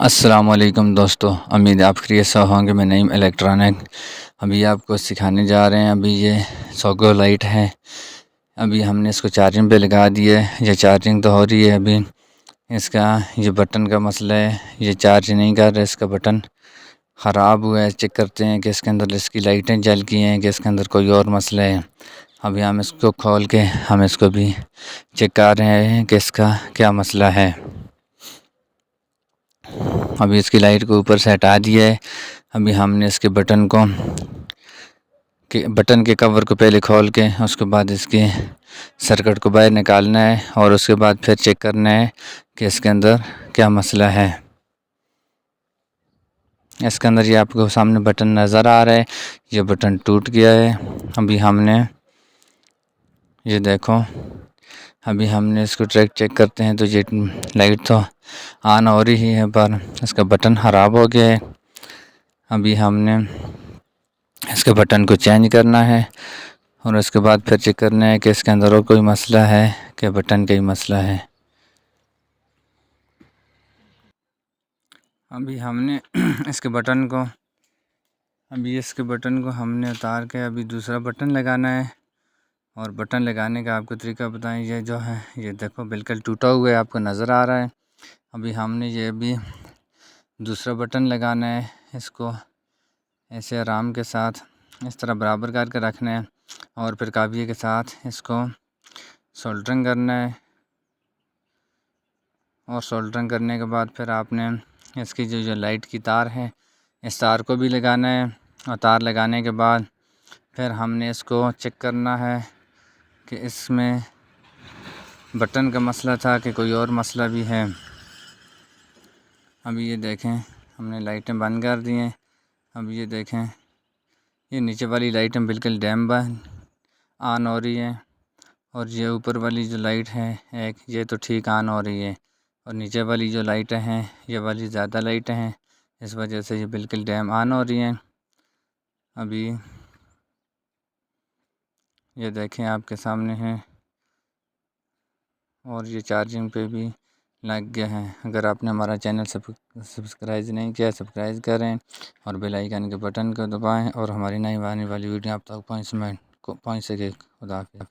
السلام علیکم دوستو، امید آپ خیریت سے ہوں گے۔ میں نعیم الیکٹرانک ابھی آپ کو سکھانے جا رہے ہیں۔ ابھی یہ سوگو لائٹ ہے، ابھی ہم نے اس کو چارجنگ پہ لگا دی ہے۔ یہ چارجنگ تو ہو رہی ہے، ابھی اس کا یہ بٹن کا مسئلہ ہے، یہ چارج نہیں کر رہا، اس کا بٹن خراب ہوا ہے۔ چیک کرتے ہیں کہ اس کے اندر اس کی لائٹیں جل گئی ہیں کہ اس کے اندر کوئی اور مسئلہ ہے۔ ابھی ہم اس کو کھول کے ہم اس کو بھی چیک کر رہے ہیں کہ اس کا کیا مسئلہ ہے۔ ابھی اس کی لائٹ کو اوپر سے ہٹا دیا ہے۔ ابھی ہم نے اس کے بٹن کے کور کو پہلے کھول کے اس کے بعد اس کے سرکٹ کو باہر نکالنا ہے اور اس کے بعد پھر چیک کرنا ہے کہ اس کے اندر کیا مسئلہ ہے۔ اس کے اندر یہ آپ کو سامنے بٹن نظر آ رہا ہے، یہ بٹن ٹوٹ گیا ہے۔ ابھی ہم نے یہ دیکھو، ابھی ہم نے اس کو چیک کرتے ہیں تو یہ لائٹ تو آن ہو رہی ہے پر اس کا بٹن خراب ہو گیا ہے۔ ابھی ہم نے اس کے بٹن کو چینج کرنا ہے اور اس کے بعد پھر چیک کرنا ہے کہ اس کے اندر اور کوئی مسئلہ ہے کہ بٹن کا ہی مسئلہ ہے۔ ابھی ہم نے اس کے بٹن کو ہم نے اتار کے ابھی دوسرا بٹن لگانا ہے، اور بٹن لگانے کا آپ کو طریقہ بتائیں۔ یہ جو ہے یہ دیکھو بالکل ٹوٹا ہوا ہے، آپ کو نظر آ رہا ہے۔ ابھی ہم نے یہ بھی دوسرا بٹن لگانا ہے، اس کو ایسے آرام کے ساتھ اس طرح برابر کر کے رکھنا ہے اور پھر کابیے کے ساتھ اس کو سولڈرنگ کرنا ہے، اور سولڈرنگ کرنے کے بعد پھر آپ نے اس کی جو لائٹ کی تار ہے اس تار کو بھی لگانا ہے، اور تار لگانے کے بعد پھر ہم نے اس کو چیک کرنا ہے کہ اس میں بٹن کا مسئلہ تھا کہ کوئی اور مسئلہ بھی ہے۔ ابھی یہ دیکھیں ہم نے لائٹیں بند کر دی ہیں۔ اب یہ دیکھیں یہ نیچے والی لائٹیں بالکل ڈیم آن ہو رہی ہیں، اور یہ اوپر والی جو لائٹ ہے ایک یہ تو ٹھیک آن ہو رہی ہے، اور نیچے والی جو لائٹیں ہیں یہ والی زیادہ لائٹیں ہیں، اس وجہ سے یہ بالکل ڈیم آن ہو رہی ہیں۔ ابھی یہ دیکھیں آپ کے سامنے ہیں، اور یہ چارجنگ پہ بھی لگ گیا ہے۔ اگر آپ نے ہمارا چینل سبسکرائب نہیں کیا، سبسکرائب کریں اور بیل آئیکن کے بٹن کو دبائیں، اور ہماری نئی آنے والی ویڈیو آپ تک پہنچ سکے۔ خدا حافظ۔